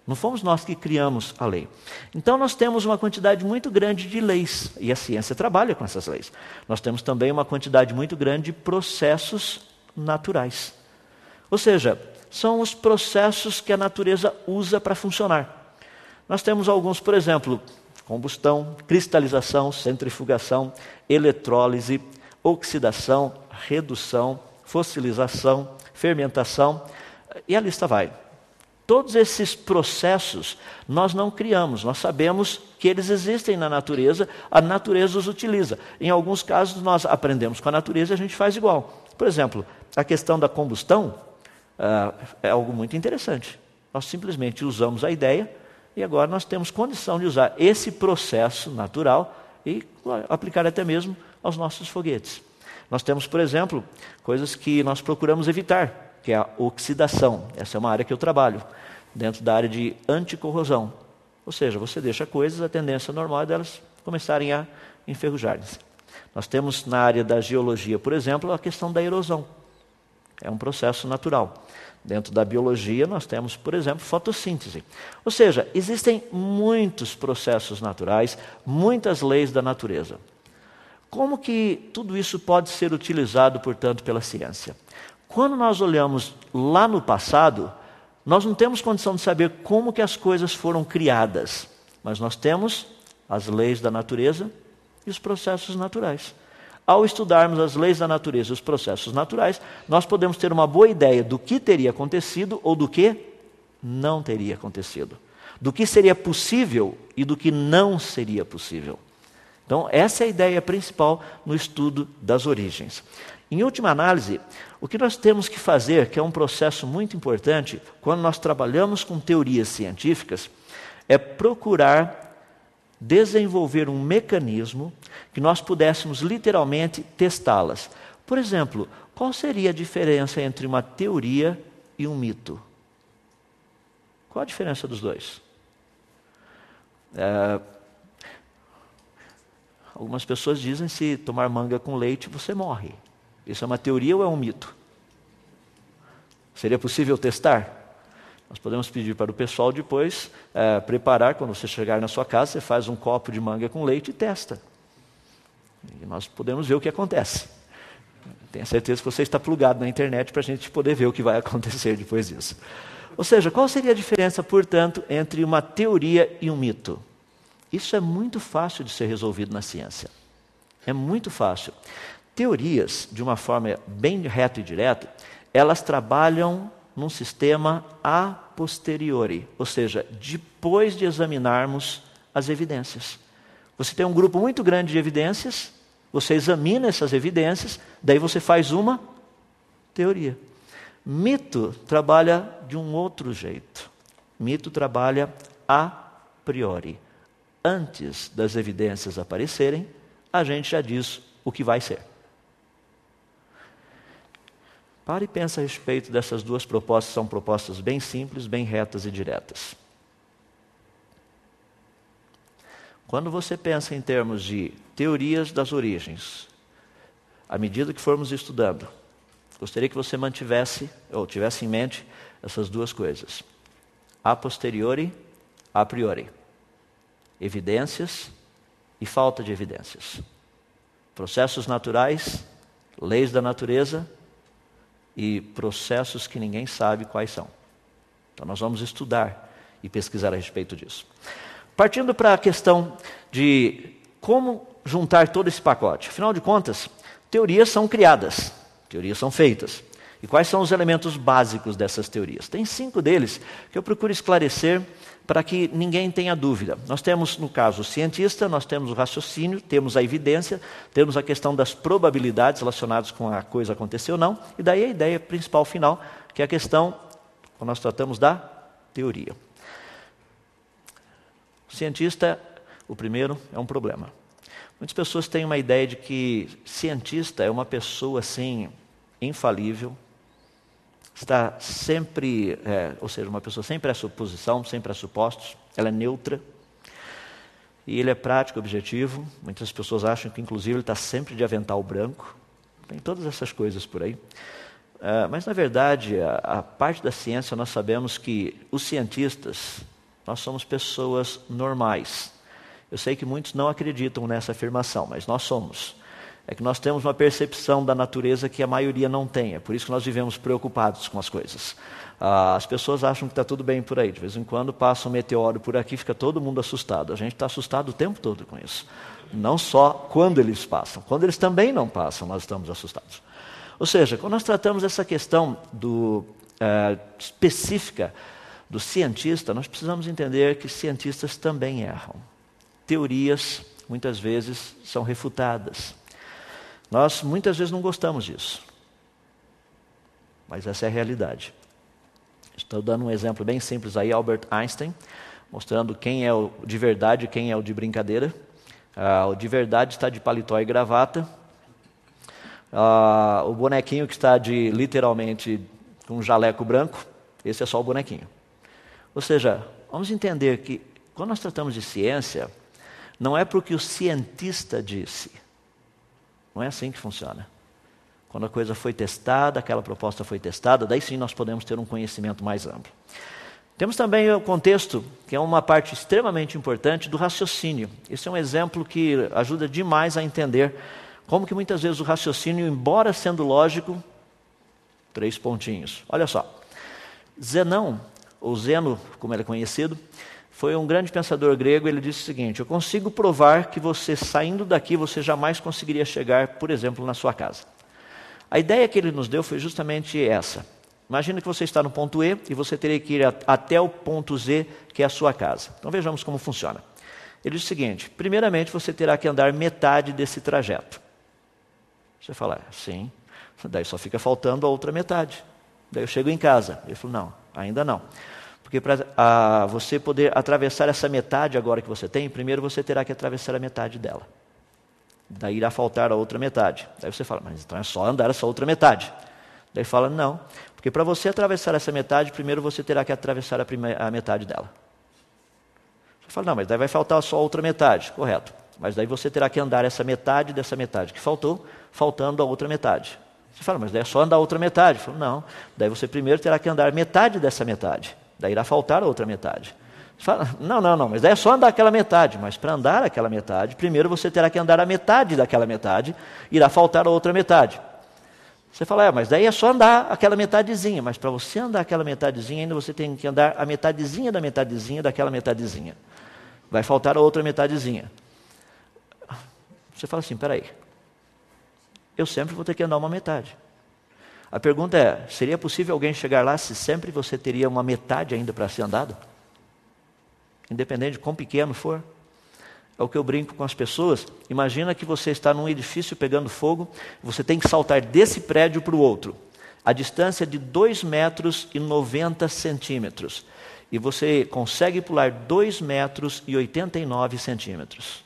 Não fomos nós que criamos a lei. Então nós temos uma quantidade muito grande de leis, e a ciência trabalha com essas leis. Nós temos também uma quantidade muito grande de processos naturais. Ou seja, são os processos que a natureza usa para funcionar. Nós temos alguns, por exemplo, combustão, cristalização, centrifugação, eletrólise, oxidação, redução, fossilização, fermentação, e a lista vai. Todos esses processos nós não criamos, nós sabemos que eles existem na natureza, a natureza os utiliza. Em alguns casos nós aprendemos com a natureza e a gente faz igual. Por exemplo, a questão da combustão é algo muito interessante. Nós simplesmente usamos a ideia e agora nós temos condição de usar esse processo natural e aplicar até mesmo aos nossos foguetes. Nós temos, por exemplo, coisas que nós procuramos evitar, que é a oxidação. Essa é uma área que eu trabalho, dentro da área de anticorrosão. Ou seja, você deixa coisas, a tendência normal é delas começarem a enferrujar-se. Nós temos na área da geologia, por exemplo, a questão da erosão. É um processo natural. Dentro da biologia, nós temos, por exemplo, fotossíntese. Ou seja, existem muitos processos naturais, muitas leis da natureza. Como que tudo isso pode ser utilizado, portanto, pela ciência? Quando nós olhamos lá no passado, nós não temos condição de saber como que as coisas foram criadas, mas nós temos as leis da natureza e os processos naturais. Ao estudarmos as leis da natureza e os processos naturais, nós podemos ter uma boa ideia do que teria acontecido ou do que não teria acontecido. Do que seria possível e do que não seria possível. Então, essa é a ideia principal no estudo das origens. Em última análise, o que nós temos que fazer, que é um processo muito importante, quando nós trabalhamos com teorias científicas, é procurar desenvolver um mecanismo que nós pudéssemos literalmente testá-las. Por exemplo, qual seria a diferença entre uma teoria e um mito? Qual a diferença dos dois? Algumas pessoas dizem que se tomar manga com leite você morre. Isso é uma teoria ou é um mito? Seria possível testar? Nós podemos pedir para o pessoal depois preparar, quando você chegar na sua casa, você faz um copo de manga com leite e testa. E nós podemos ver o que acontece. Tenho certeza que você está plugado na internet para a gente poder ver o que vai acontecer depois disso. Ou seja, qual seria a diferença, portanto, entre uma teoria e um mito? Isso é muito fácil de ser resolvido na ciência. É muito fácil. Teorias, de uma forma bem reta e direta, elas trabalham num sistema a posteriori, ou seja, depois de examinarmos as evidências. Você tem um grupo muito grande de evidências, você examina essas evidências, daí você faz uma teoria. Mito trabalha de um outro jeito. Mito trabalha a priori. Antes das evidências aparecerem, a gente já diz o que vai ser. Pare e pense a respeito dessas duas propostas, são propostas bem simples, bem retas e diretas. Quando você pensa em termos de teorias das origens, à medida que formos estudando, gostaria que você mantivesse, ou tivesse em mente, essas duas coisas. A posteriori, a priori. Evidências e falta de evidências. Processos naturais, leis da natureza e processos que ninguém sabe quais são. Então nós vamos estudar e pesquisar a respeito disso. Partindo para a questão de como juntar todo esse pacote. Afinal de contas, teorias são criadas, teorias são feitas. E quais são os elementos básicos dessas teorias? Tem 5 deles que eu procuro esclarecer para que ninguém tenha dúvida. Nós temos, no caso, o cientista, nós temos o raciocínio, temos a evidência, temos a questão das probabilidades relacionadas com a coisa acontecer ou não, e daí a ideia principal final, que é a questão, quando nós tratamos da teoria. O cientista, o primeiro, é um problema. Muitas pessoas têm uma ideia de que cientista é uma pessoa, assim, infalível, está sempre, ou seja, uma pessoa sem pressuposição, sem pressupostos, ela é neutra, e ele é prático, objetivo. Muitas pessoas acham que, inclusive, ele está sempre de avental branco. Tem todas essas coisas por aí. Mas, na verdade, a parte da ciência, nós sabemos que os cientistas, nós somos pessoas normais. Eu sei que muitos não acreditam nessa afirmação, mas nós somos. É que nós temos uma percepção da natureza que a maioria não tem. É por isso que nós vivemos preocupados com as coisas. As pessoas acham que está tudo bem por aí. De vez em quando passa um meteoro por aqui, fica todo mundo assustado. A gente está assustado o tempo todo com isso. Não só quando eles passam. Quando eles também não passam, nós estamos assustados. Ou seja, quando nós tratamos essa questão específica do cientista, nós precisamos entender que cientistas também erram. Teorias, muitas vezes, são refutadas. Nós, muitas vezes, não gostamos disso. Mas essa é a realidade. Estou dando um exemplo bem simples aí, Albert Einstein, mostrando quem é o de verdade e quem é o de brincadeira. O de verdade está de paletó e gravata. O bonequinho que está literalmente com um jaleco branco, esse é só o bonequinho. Ou seja, vamos entender que quando nós tratamos de ciência, não é porque o cientista disse. Não é assim que funciona. Quando a coisa foi testada, aquela proposta foi testada, daí sim nós podemos ter um conhecimento mais amplo. Temos também o contexto, que é uma parte extremamente importante do raciocínio. Esse é um exemplo que ajuda demais a entender como que muitas vezes o raciocínio, embora sendo lógico, 3 pontinhos. Olha só, Zenão, ou Zeno, como ele é conhecido, foi um grande pensador grego. Ele disse o seguinte: eu consigo provar que você, saindo daqui, você jamais conseguiria chegar, por exemplo, na sua casa. A ideia que ele nos deu foi justamente essa. Imagina que você está no ponto E e você teria que ir até o ponto Z, que é a sua casa. Então vejamos como funciona. Ele diz o seguinte: primeiramente você terá que andar metade desse trajeto. Você fala, sim, daí só fica faltando a outra metade. Daí eu chego em casa. Ele falou, não, ainda não. Porque para você poder atravessar essa metade agora que você tem, primeiro você terá que atravessar a metade dela. Daí irá faltar a outra metade. Daí você fala, mas então é só andar essa outra metade. Daí fala, não, porque para você atravessar essa metade, primeiro você terá que atravessar a metade dela. Você fala, não, mas daí vai faltar só a outra metade. Correto. Mas daí você terá que andar essa metade dessa metade que faltou, faltando a outra metade. Você fala, mas daí é só andar a outra metade. Eu falo, não, daí você primeiro terá que andar metade dessa metade. Daí irá faltar a outra metade. Você fala, não, mas daí é só andar aquela metade. Mas para andar aquela metade, primeiro você terá que andar a metade daquela metade, irá faltar a outra metade. Você fala, mas daí é só andar aquela metadezinha. Mas para você andar aquela metadezinha, ainda você tem que andar a metadezinha da metadezinha daquela metadezinha. Vai faltar a outra metadezinha. Você fala assim, peraí, eu sempre vou ter que andar uma metade. A pergunta é, seria possível alguém chegar lá se sempre você teria uma metade ainda para ser andado? Independente de quão pequeno for. É o que eu brinco com as pessoas. Imagina que você está num edifício pegando fogo, você tem que saltar desse prédio para o outro. A distância é de 2,90 metros. E você consegue pular 2,89 metros.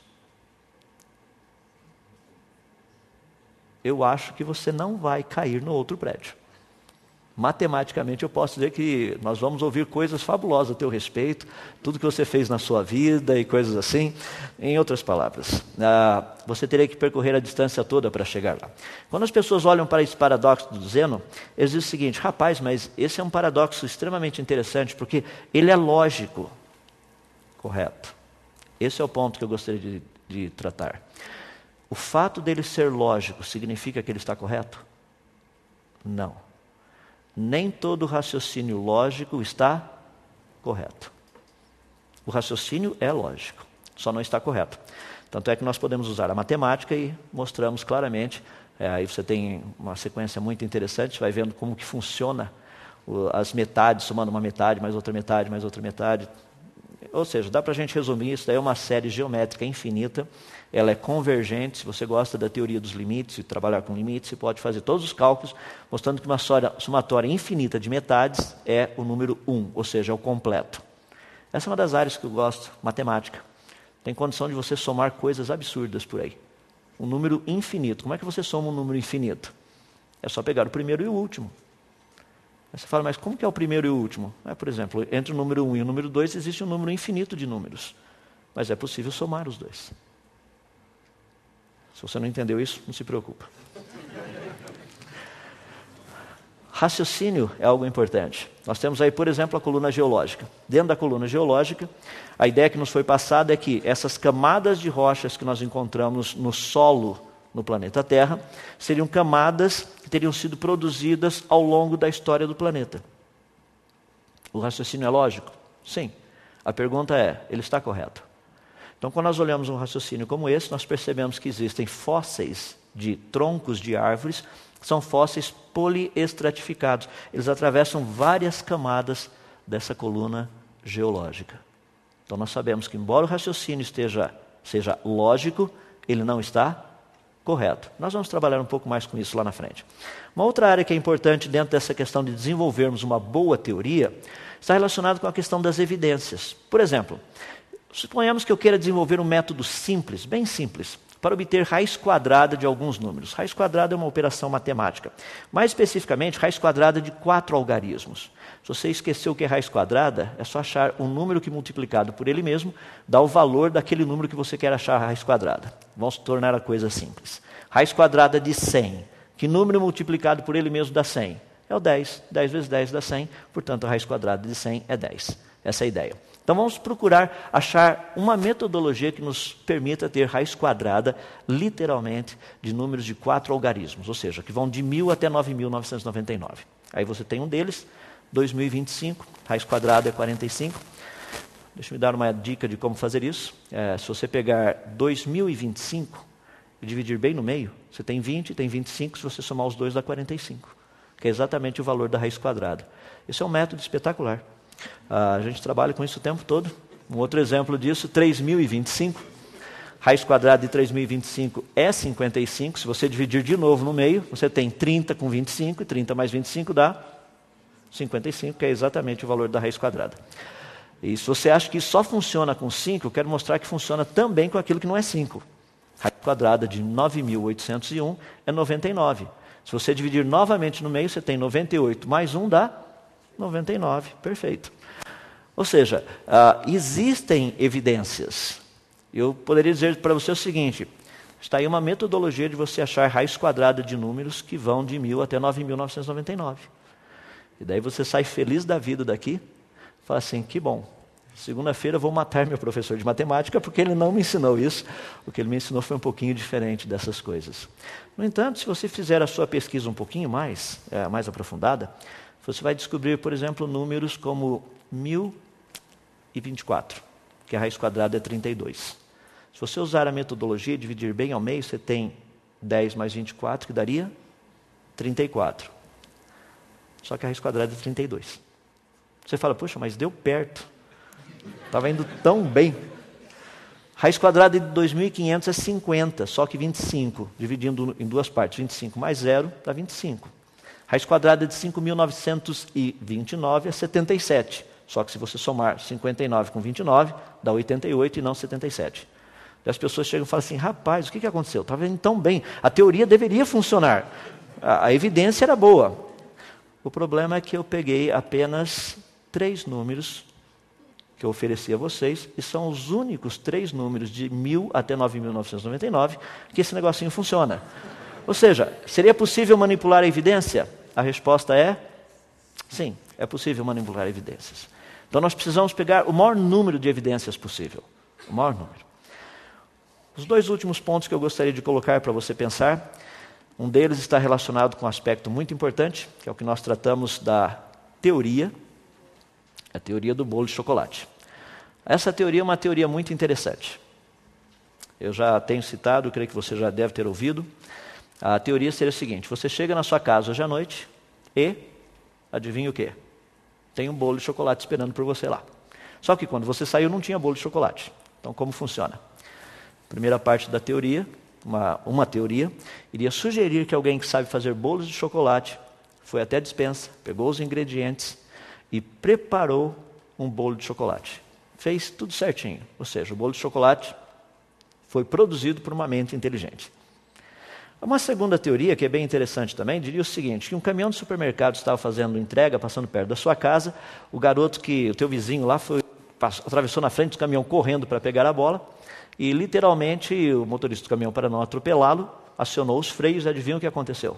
Eu acho que você não vai cair no outro prédio. Matematicamente eu posso dizer que nós vamos ouvir coisas fabulosas a teu respeito, tudo que você fez na sua vida e coisas assim. Em outras palavras, você teria que percorrer a distância toda para chegar lá. Quando as pessoas olham para esse paradoxo do Zeno, eles dizem o seguinte, rapaz, mas esse é um paradoxo extremamente interessante, porque ele é lógico. Correto. Esse é o ponto que eu gostaria de tratar. O fato dele ser lógico significa que ele está correto? Não. Nem todo raciocínio lógico está correto. O raciocínio é lógico, só não está correto. Tanto é que nós podemos usar a matemática e mostramos claramente. Aí você tem uma sequência muito interessante, você vai vendo como que funciona as metades, somando uma metade, mais outra metade, mais outra metade. Ou seja, dá para a gente resumir, isso daí é uma série geométrica infinita, ela é convergente. Se você gosta da teoria dos limites e trabalhar com limites, você pode fazer todos os cálculos, mostrando que uma somatória infinita de metades é o número 1, ou seja, é o completo. Essa é uma das áreas que eu gosto, matemática. Tem condição de você somar coisas absurdas por aí. Um número infinito. Como é que você soma um número infinito? É só pegar o primeiro e o último. Aí você fala, mas como que é o primeiro e o último? Por exemplo, entre o número 1 e o número 2 existe um número infinito de números. Mas é possível somar os dois. Se você não entendeu isso, não se preocupa. Raciocínio é algo importante. Nós temos aí, por exemplo, a coluna geológica. Dentro da coluna geológica, a ideia que nos foi passada é que essas camadas de rochas que nós encontramos no solo no planeta Terra seriam camadas que teriam sido produzidas ao longo da história do planeta. O raciocínio é lógico? Sim. A pergunta é, ele está correto? Então, quando nós olhamos um raciocínio como esse, nós percebemos que existem fósseis de troncos de árvores, que são fósseis poliestratificados. Eles atravessam várias camadas dessa coluna geológica. Então, nós sabemos que, embora o raciocínio seja lógico, ele não está correto. Nós vamos trabalhar um pouco mais com isso lá na frente. Uma outra área que é importante dentro dessa questão de desenvolvermos uma boa teoria está relacionada com a questão das evidências. Por exemplo, suponhamos que eu queira desenvolver um método simples, bem simples, para obter raiz quadrada de alguns números. Raiz quadrada é uma operação matemática. Mais especificamente, raiz quadrada de 4 algarismos. Se você esqueceu o que é raiz quadrada, é só achar um número que multiplicado por ele mesmo dá o valor daquele número que você quer achar a raiz quadrada. Vamos tornar a coisa simples. Raiz quadrada de 100. Que número multiplicado por ele mesmo dá 100? É o 10. 10 vezes 10 dá 100, portanto a raiz quadrada de 100 é 10. Essa é a ideia. Então vamos procurar achar uma metodologia que nos permita ter raiz quadrada, literalmente, de números de 4 algarismos, ou seja, que vão de 1000 até 9.999. Aí você tem um deles, 2025, raiz quadrada é 45. Deixa eu me dar uma dica de como fazer isso. Se você pegar 2025 e dividir bem no meio, você tem 20, tem 25, se você somar os dois dá 45, que é exatamente o valor da raiz quadrada. Esse é um método espetacular. A gente trabalha com isso o tempo todo. Um outro exemplo disso, 3025. Raiz quadrada de 3025 é 55. Se você dividir de novo no meio, você tem 30 com 25, e 30 mais 25 dá 55, que é exatamente o valor da raiz quadrada. E se você acha que isso só funciona com 5, eu quero mostrar que funciona também com aquilo que não é 5. Raiz quadrada de 9.801 é 99. Se você dividir novamente no meio, você tem 98 mais 1 dá 99, perfeito. Ou seja, existem evidências. Eu poderia dizer para você o seguinte, está aí uma metodologia de você achar raiz quadrada de números que vão de 1000 até 9.999. E daí você sai feliz da vida daqui, fala assim, que bom, segunda-feira vou matar meu professor de matemática porque ele não me ensinou isso. O que ele me ensinou foi um pouquinho diferente dessas coisas. No entanto, se você fizer a sua pesquisa um pouquinho mais aprofundada, você vai descobrir, por exemplo, números como 1024, que a raiz quadrada é 32. Se você usar a metodologia e dividir bem ao meio, você tem 10 mais 24, que daria 34. Só que a raiz quadrada é 32. Você fala, poxa, mas deu perto. Estava indo tão bem. Raiz quadrada de 2500 é 50, só que 25, dividindo em duas partes. 25 mais 0 dá 25. Raiz quadrada de 5.929 é 77. Só que se você somar 59 com 29, dá 88 e não 77. E as pessoas chegam e falam assim, rapaz, o que aconteceu? Estava indo tão bem. A teoria deveria funcionar. A evidência era boa. O problema é que eu peguei apenas 3 números que eu ofereci a vocês, e são os únicos 3 números de 1000 até 9.999 que esse negocinho funciona. Ou seja, seria possível manipular a evidência? A resposta é sim, é possível manipular evidências. Então nós precisamos pegar o maior número de evidências possível. O maior número. Os 2 últimos pontos que eu gostaria de colocar para você pensar, um deles está relacionado com um aspecto muito importante, que é o que nós tratamos da teoria, a teoria do bolo de chocolate. Essa teoria é uma teoria muito interessante. Eu já tenho citado, creio que você já deve ter ouvido. A teoria seria a seguinte, você chega na sua casa hoje à noite e, adivinha o quê? Tem um bolo de chocolate esperando por você lá. Só que quando você saiu não tinha bolo de chocolate. Então como funciona? Primeira parte da teoria, uma teoria, iria sugerir que alguém que sabe fazer bolos de chocolate foi até a despensa, pegou os ingredientes e preparou um bolo de chocolate. Fez tudo certinho. Ou seja, o bolo de chocolate foi produzido por uma mente inteligente. Uma segunda teoria, que é bem interessante também, diria o seguinte, que um caminhão de supermercado estava fazendo entrega, passando perto da sua casa, o teu vizinho lá, atravessou na frente do caminhão correndo para pegar a bola, e literalmente o motorista do caminhão, para não atropelá-lo, acionou os freios e adivinha o que aconteceu?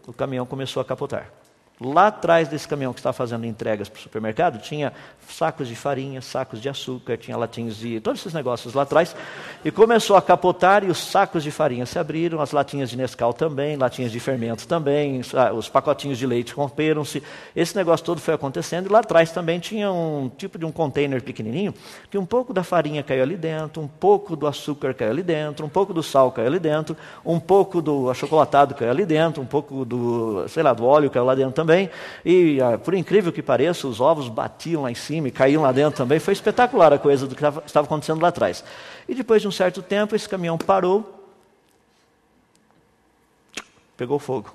o caminhão começou a capotar. Lá atrás desse caminhão que estava fazendo entregas para o supermercado, tinha sacos de farinha, sacos de açúcar, tinha latinhas de... todos esses negócios lá atrás. E começou a capotar e os sacos de farinha se abriram, as latinhas de Nescau também, latinhas de fermento também, os pacotinhos de leite romperam-se. Esse negócio todo foi acontecendo e lá atrás também tinha um tipo de um container pequenininho, que um pouco da farinha caiu ali dentro, um pouco do açúcar caiu ali dentro, um pouco do sal caiu ali dentro, um pouco do achocolatado caiu ali dentro, um pouco do, sei lá, do óleo caiu lá dentro também. E, por incrível que pareça, os ovos batiam lá em cima e caíam lá dentro também. Foi espetacular a coisa do que estava acontecendo lá atrás. E depois de um certo tempo, esse caminhão parou, pegou fogo.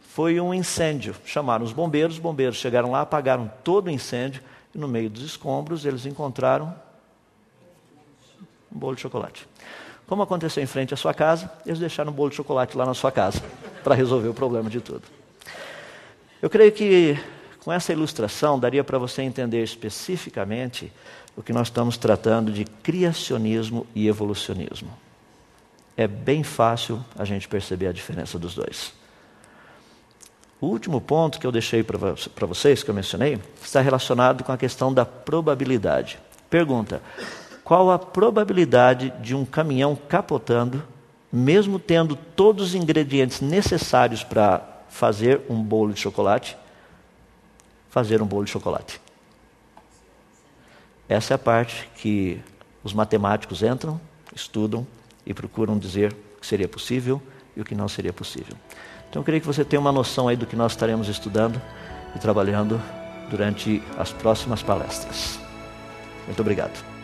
Foi um incêndio. Chamaram os bombeiros chegaram lá, apagaram todo o incêndio, e no meio dos escombros eles encontraram um bolo de chocolate. Como aconteceu em frente à sua casa, eles deixaram um bolo de chocolate lá na sua casa, para resolver o problema de tudo. Eu creio que com essa ilustração daria para você entender especificamente o que nós estamos tratando de criacionismo e evolucionismo. É bem fácil a gente perceber a diferença dos dois. O último ponto que eu deixei para vocês, que eu mencionei, está relacionado com a questão da probabilidade. Pergunta: qual a probabilidade de um caminhão capotando, mesmo tendo todos os ingredientes necessários para fazer um bolo de chocolate, fazer um bolo de chocolate? Essa é a parte que os matemáticos entram, estudam e procuram dizer o que seria possível e o que não seria possível. Então eu creio que você tenha uma noção aí do que nós estaremos estudando e trabalhando durante as próximas palestras. Muito obrigado.